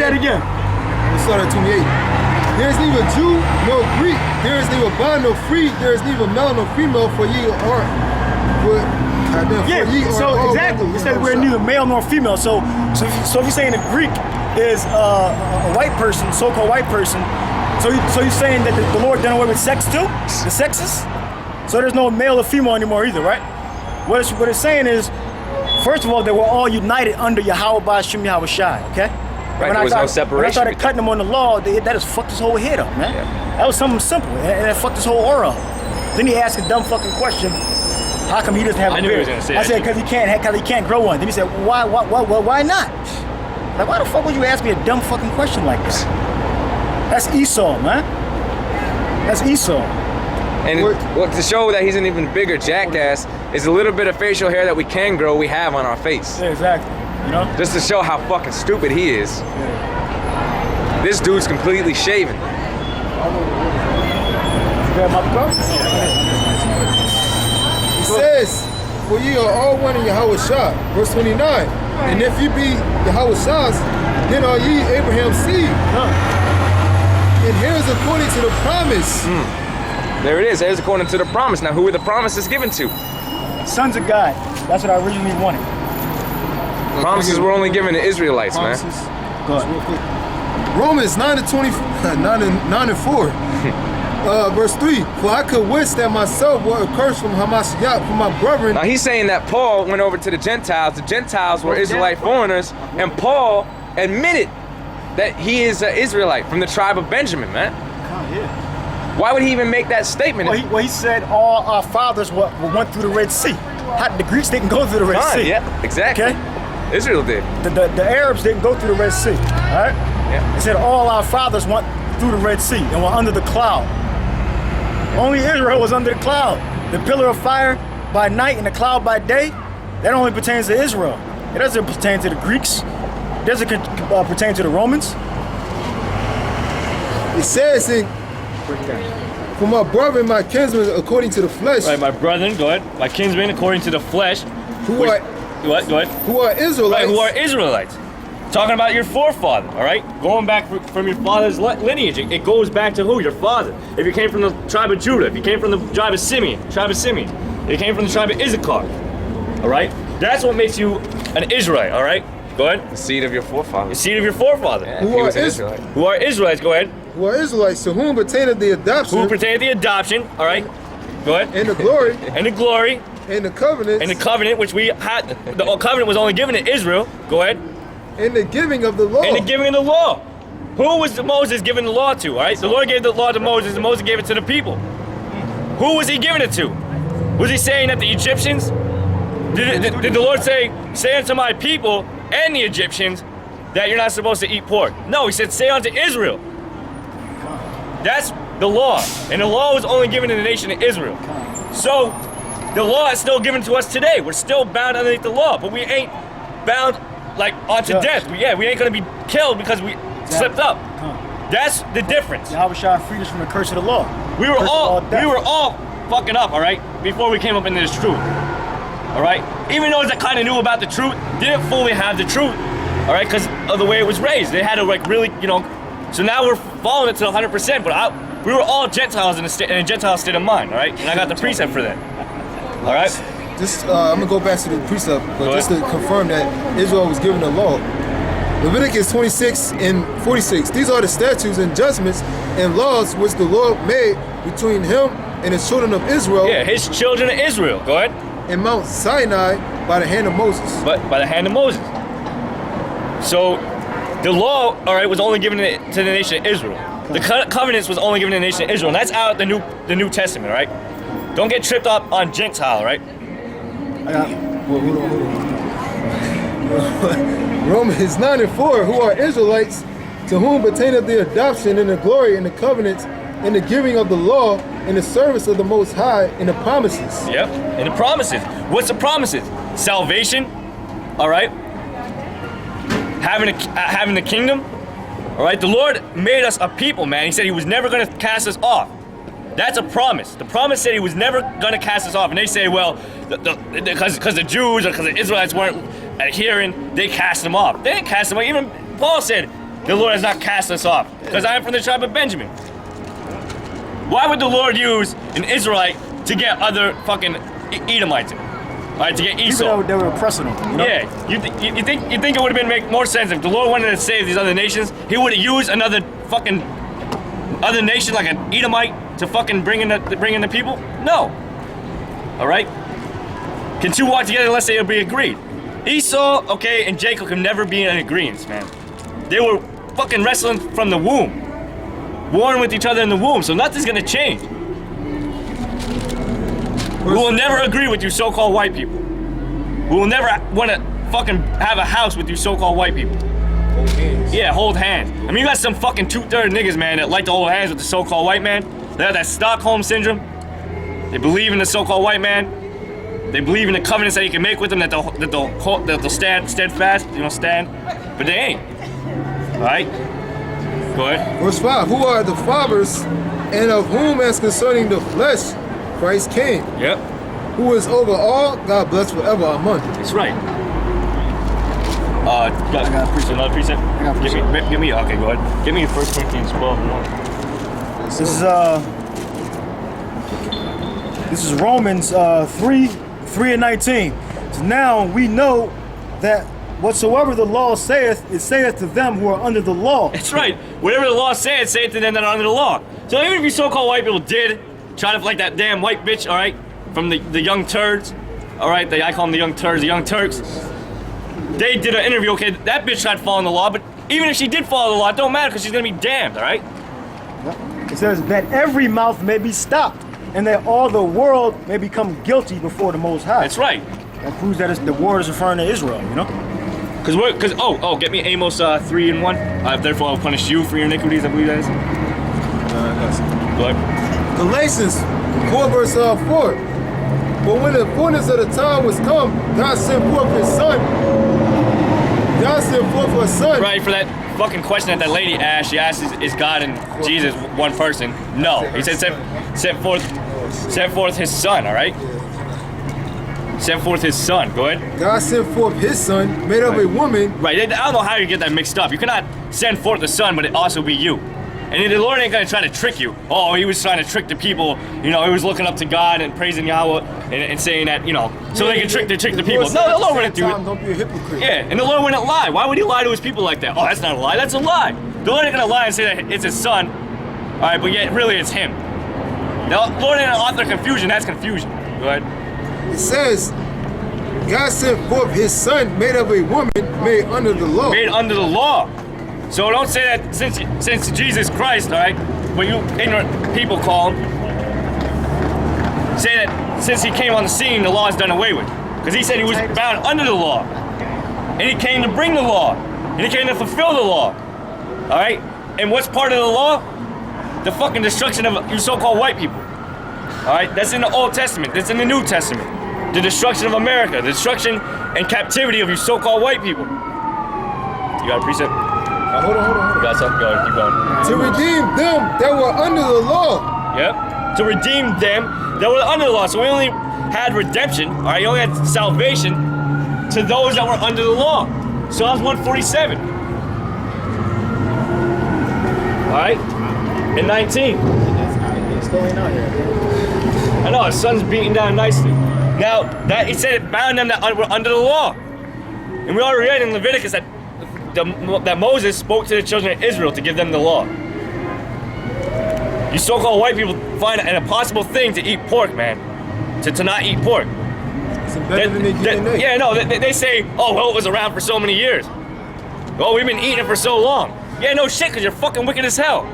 it again. Let's start at 28. There is neither Jew nor Greek. There is neither bond nor free. There is neither male nor female, for ye are. So exactly. It says we're neither male nor female. So if you're saying the Greek is a white person, so-called white person, so you're saying that the Lord done away with sex too? The sexes? So there's no male or female anymore either, right? What it's saying is, first of all, they were all united under Yahweh Ba'Shem Yahweh Shai, okay? Right, there was no separation. When I started cutting them on the law, that just fucked his whole head up, man. Yeah. That was something simple, and that fucked his whole aura up. Then he asked a dumb fucking question. How come he doesn't have a beard? I knew he was gonna say that. I said, because he can't grow one. Then he said, why not? Like, why the fuck would you ask me a dumb fucking question like this? That's Esau, man. That's Esau. And well, to show that he's an even bigger jackass is a little bit of facial hair that we can grow, we have on our face. Yeah, exactly. You know? Just to show how fucking stupid he is. Yeah. This dude's completely shaven. He says, for ye are all one in Yahweh Shai. Verse 29. And if ye be Yahweh Shai's, then are ye Abraham's seed. And here's according to the promise. There it is. There's according to the promise. Now, who were the promises given to? Sons of God. That's what I originally wanted. Promises were only given to Israelites, man. Go ahead. Romans 9 and 4. Verse 3. For I could wish that myself were accursed from Hamashiach, from my brethren. Now, he's saying that Paul went over to the Gentiles. The Gentiles were Israelite foreigners, and Paul admitted that he is an Israelite from the tribe of Benjamin, man. Why would he even make that statement? Well, he said all our fathers went through the Red Sea. How, the Greeks didn't go through the Red Sea. Yeah, exactly. Okay? Israel did. The Arabs didn't go through the Red Sea. All right? Yeah. He said all our fathers went through the Red Sea and were under the cloud. Only Israel was under the cloud. The pillar of fire by night and the cloud by day, that only pertains to Israel. It doesn't pertain to the Greeks. It doesn't pertain to the Romans. It says for my brother and my kinsmen according to the flesh. Right, my brethren, go ahead. My kinsmen according to the flesh. Who are Israelites. Right, who are Israelites. Talking about your forefather, all right? Going back from your father's lineage. It goes back to who? Your father. If you came from the tribe of Judah, if you came from the tribe of Simeon, if you came from the tribe of Issachar, all right? That's what makes you an Israelite, all right? Go ahead. The seed of your forefather. The seed of your forefather. Yeah, who are Israelites? Who are Israelites? Go ahead. Who are Israelites? To whom pertaineth the adoption? Who pertaineth the adoption? All right. Go ahead. And the glory. And the glory. And the covenant. And the covenant, which we had. The covenant was only given to Israel. Go ahead. And the giving of the law. And the giving of the law. Who was Moses giving the law to? All right. The Lord gave the law to Moses, and Moses gave it to the people. Who was he giving it to? Was he saying that the Egyptians? Did the Lord say unto my people and the Egyptians that you're not supposed to eat pork? No, he said, say unto Israel. That's the law. And the law was only given to the nation of Israel. So, the law is still given to us today. We're still bound underneath the law, but we ain't bound like onto death. We ain't gonna be killed because we slipped up. That's the difference. Yahweh Shai freed us from the curse of the law. We were all fucking up, all right, before we came up into this truth. All right? Even those that kind of knew about the truth didn't fully have the truth, all right, because of the way it was raised. They had to like really, so now we're following it to 100%, but we were all Gentiles in a Gentile state of mind, all right? And I got the precept for that, all right? I'm going to go back to the precept, but just to confirm that Israel was given the law. Leviticus 26 and 46. These are the statutes and judgments and laws which the Lord made between him and the children of Israel. Yeah, his children of Israel. Go ahead. In Mount Sinai by the hand of Moses. But by the hand of Moses. So the law, all right, was only given to the nation of Israel. The covenants was only given to the nation of Israel, and that's out the New Testament, right? Don't get tripped up on Gentile, right? Hold on. Romans 9 and 4, who are Israelites, to whom pertaineth the adoption and the glory and the covenants and the giving of the law and the service of the Most High and the promises. Yep, and the promises. What's the promises? Salvation, all right? Having the kingdom, all right? The Lord made us a people, man. He said he was never going to cast us off. That's a promise. The promise said he was never going to cast us off. And they say, well, because the Jews or because the Israelites weren't adhering, they cast them off. They didn't cast them off. Even Paul said, the Lord has not cast us off, because I am from the tribe of Benjamin. Why would the Lord use an Israelite to get other fucking Edomites? Right, to get Esau. People that were oppressing them. You know? Yeah, you think it would have been make more sense if the Lord wanted to save these other nations? He would have used another fucking other nation like an Edomite to fucking bring in the people? No. All right. Can two walk together unless they be agreed? Esau, okay, and Jacob can never be in agreement, man. They were fucking wrestling from the womb, warring with each other in the womb. So nothing's gonna change. We will never agree with you so-called white people. We will never want to fucking have a house with you so-called white people. Hold hands. Yeah, hold hands. I mean, you got some fucking 2/3 niggas, man, that like to hold hands with the so-called white man. They have that Stockholm syndrome. They believe in the so-called white man. They believe in the covenants that he can make with them, that they'll stand steadfast, stand. But they ain't. All right? Go ahead. Verse 5, who are the fathers, and of whom as concerning the flesh Christ came, Yep. who is over all, God bless forever. Amen. That's right. I got a precept. Another precept? I got a precept. Give me, okay, go ahead. Give me 1 Corinthians 12:1. This is Romans 3:19. So now we know that whatsoever the law saith, it saith to them who are under the law. That's right. Whatever the law says, say it to them that are under the law. So even if you so-called white people did try to like that damn white bitch, all right, from the young turds, all right, I call them the young turds, the young Turks. They did an interview, okay, that bitch tried to follow the law, but even if she did follow the law, it don't matter because she's gonna be damned, all right? It says that every mouth may be stopped, and that all the world may become guilty before the Most High. That's right. That proves that the word is referring to Israel, Get me Amos 3:1. Therefore I'll punish you for your iniquities, I believe that is. Go ahead. Galatians 4 verse 4. But when the fullness of the time was come, God sent forth his son. God sent forth his son. Right, for that fucking question that lady asked, she asked, is God and Jesus one person? No. He said sent forth his son, all right? Sent forth his son. Go ahead. God sent forth his son, made of a woman. Right, I don't know how you get that mixed up. You cannot send forth the son, but it also be you. And the Lord ain't gonna try to trick you. Oh, he was trying to trick the people. He was looking up to God and praising Yahweh and saying that, so they can trick the people. No, the Lord wouldn't do it. Don't be a hypocrite. Yeah, and the Lord wouldn't lie. Why would he lie to his people like that? Oh, that's not a lie. That's a lie. The Lord ain't gonna lie and say that it's his son. All right, but yet really it's him. The Lord ain't gonna author confusion. That's confusion. Go ahead. It says, God sent forth his son, made of a woman, made under the law. Made under the law. So don't say that since Jesus Christ, all right, what you ignorant people call him, say that since he came on the scene, the law is done away with. Because he said he was bound under the law. And he came to bring the law. And he came to fulfill the law. All right? And what's part of the law? The fucking destruction of you so-called white people. All right? That's in the Old Testament. That's in the New Testament. The destruction of America. The destruction and captivity of you so-called white people. You got a precept? Hold on. You got something? Go ahead, keep going. To redeem them that were under the law. Yep. To redeem them that were under the law. So we only had redemption, all right? You only had salvation to those that were under the law. Psalms 147. All right? And 19. It's going on here. I know, the sun's beating down nicely. Now, that it said it bound them that were under the law. And we already read in Leviticus that Moses spoke to the children of Israel to give them the law. You so-called white people find it an impossible thing to eat pork, man. To not eat pork. It's better than they get today. Yeah, no, they say, oh, well, it was around for so many years. Oh, we've been eating it for so long. Yeah, no shit, because you're fucking wicked as hell.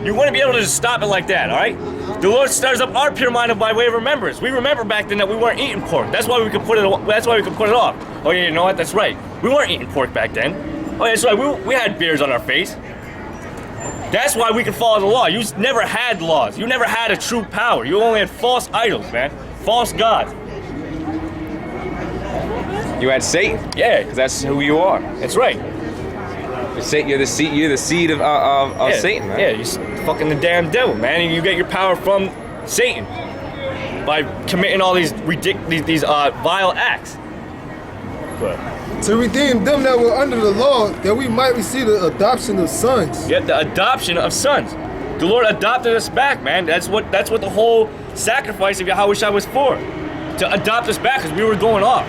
You wouldn't be able to just stop it like that, all right? The Lord stirs up our pure mind by way of remembrance. We remember back then that we weren't eating pork. That's why we could put it. That's why we could put it off. Oh yeah, you know what? That's right. We weren't eating pork back then. Oh yeah, that's right. We had beers on our face. That's why we could follow the law. You never had laws. You never had a true power. You only had false idols, man. False gods. You had Satan. Yeah, Because that's who you are. that's right. You're the seed of Yeah. Satan, man. Yeah, you're fucking the damn devil, man. And you get your power from Satan by committing all these vile acts. But To redeem them that were under the law, that we might receive the adoption of sons. Yep, the adoption of sons. The Lord adopted us back, man. That's what the whole sacrifice of Yahushua was for. To adopt us back, because we were going off.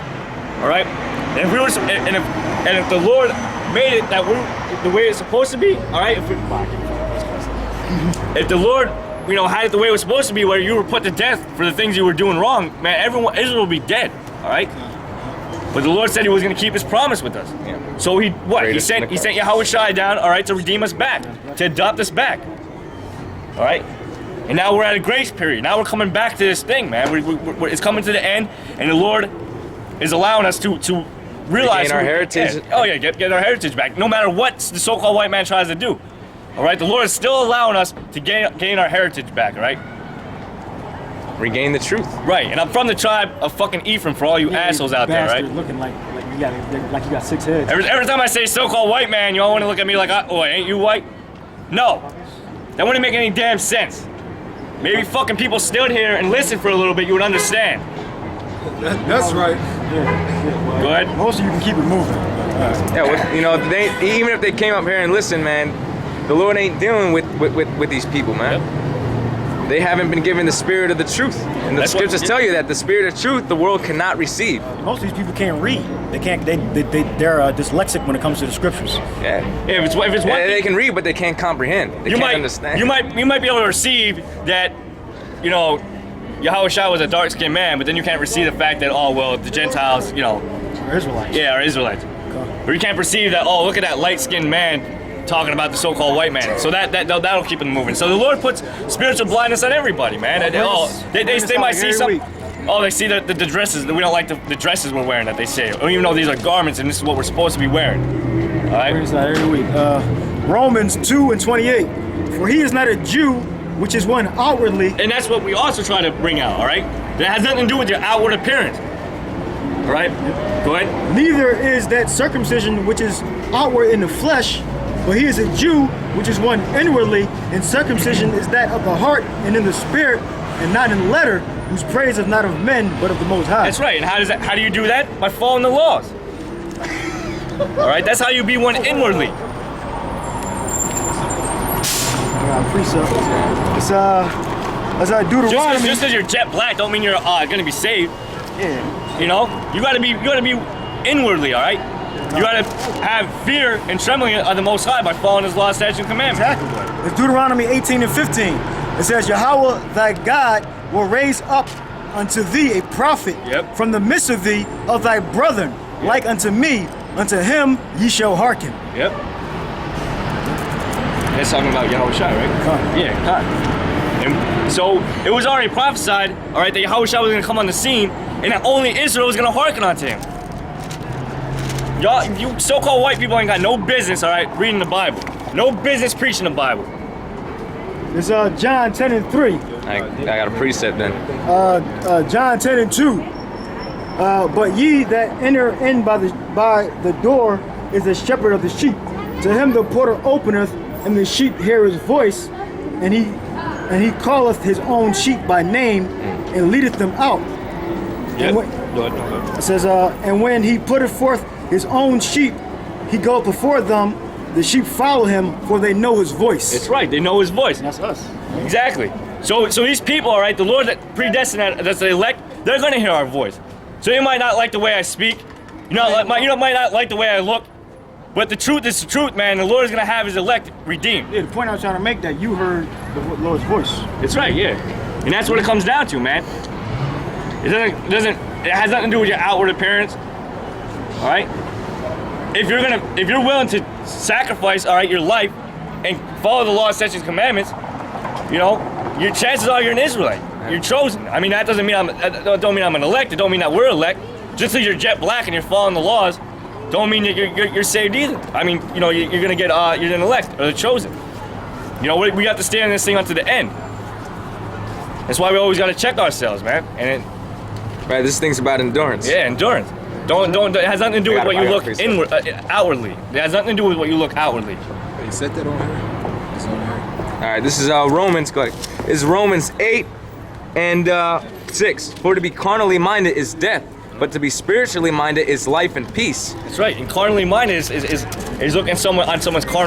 All right? And if we were, and if the Lord made it that we're the way it's supposed to be, all right? If the Lord, had it the way it was supposed to be, where you were put to death for the things you were doing wrong, man, Israel would be dead. All right? But the Lord said He was going to keep His promise with us. Yeah. So He sent Yahushua down, all right, to redeem us back, to adopt us back. All right? And now we're at a grace period. Now we're coming back to this thing, man. It's coming to the end, and the Lord is allowing us to realize Regain our heritage. Oh yeah, get our heritage back. No matter what the so-called white man tries to do. All right? The Lord is still allowing us to gain our heritage back, all right? Regain the truth. Right, and I'm from the tribe of fucking Ephraim for all you assholes out there, right? Looking like you got 6 heads. Every time I say so-called white man, you all want to look at me like, oh, ain't you white? No, that wouldn't make any damn sense. Maybe fucking people stood here and listened for a little bit, you would understand. That's right. Yeah. Go ahead. Most of you can keep it moving. Yeah, even if they came up here and listened, man, the Lord ain't dealing with these people, man. Yep. They haven't been given the spirit of the truth. And the scriptures tell you that the spirit of truth the world cannot receive. Most of these people can't read. They can't. They're dyslexic when it comes to the scriptures. Yeah. If it's one They thing, can read, but they can't comprehend. They can't understand. You might be able to receive that, Yahushua was a dark-skinned man, but then you can't receive the fact that, the Gentiles, Or Israelites. yeah, are Israelites. Or you can't perceive that, look at that light-skinned man talking about the so-called white man. So that'll keep them moving. So the Lord puts spiritual blindness on everybody, man. They might see something. They see the dresses. We don't like the dresses we're wearing that they say. Or even though these are garments and this is what we're supposed to be wearing. All right? Praise God every week. Romans 2:28. For he is not a Jew, which is one outwardly. And that's what we also try to bring out, all right? That has nothing to do with your outward appearance. All right? Go ahead. Neither is that circumcision which is outward in the flesh, but he is a Jew, which is one inwardly, and circumcision is that of the heart and in the spirit, and not in letter, whose praise is not of men, but of the Most High. That's right. And how do you do that? By following the laws. All right? That's how you be one inwardly. Precept. It's Deuteronomy. Just because you're jet black don't mean you're gonna be saved. Yeah. You gotta be inwardly, all right? You gotta have fear and trembling of the Most High by following His law, statutes, and commandments. Exactly. It's Deuteronomy 18:15. It says, Yahweh thy God will raise up unto thee a prophet from the midst of thee of thy brethren, like unto me. Unto him ye shall hearken. Yep. That's talking about Yahushua, right? Con. Yeah, Con. And so it was already prophesied, all right, that Yahushua was going to come on the scene, and that only Israel was going to hearken unto him. Y'all, you so-called white people ain't got no business, all right, reading the Bible. No business preaching the Bible. It's John 10:3. I got a precept then. John 10:2. But ye that enter in by the door is the shepherd of the sheep. To him the porter openeth, and the sheep hear his voice, and he calleth his own sheep by name, and leadeth them out. Yep. It says, and when he putteth forth his own sheep, he goeth before them. The sheep follow him, for they know his voice. That's right. They know his voice. That's us. Exactly. So these people, all right, the Lord that predestined, that's the elect, they're going to hear our voice. So you might not like the way I speak. You might not like the way I look. But the truth is the truth, man. The Lord is going to have His elect redeemed. Yeah, the point I was trying to make that you heard the Lord's voice. That's right, yeah. And that's what it comes down to, man. It has nothing to do with your outward appearance. All right? If you're willing to sacrifice, all right, your life and follow the law, statutes, and commandments, your chances are you're an Israelite. You're chosen. I mean, that don't mean I'm an elect. It don't mean that we're elect. Just because you're jet black and you're following the laws, don't mean that you're saved either. I mean, you're gonna get you're an elect or the chosen. We have to stay on this thing unto the end. That's why we always got to check ourselves, man. Right, this thing's about endurance. Yeah, endurance. Don't. It has nothing to do with what you look outwardly. It has nothing to do with what you look outwardly. You set that on here? It's on here. All right, this is Romans. Go ahead. It's Romans 8 and 6. For to be carnally minded is death, but to be spiritually minded is life and peace. That's right. And carnally minded is looking on someone's carnal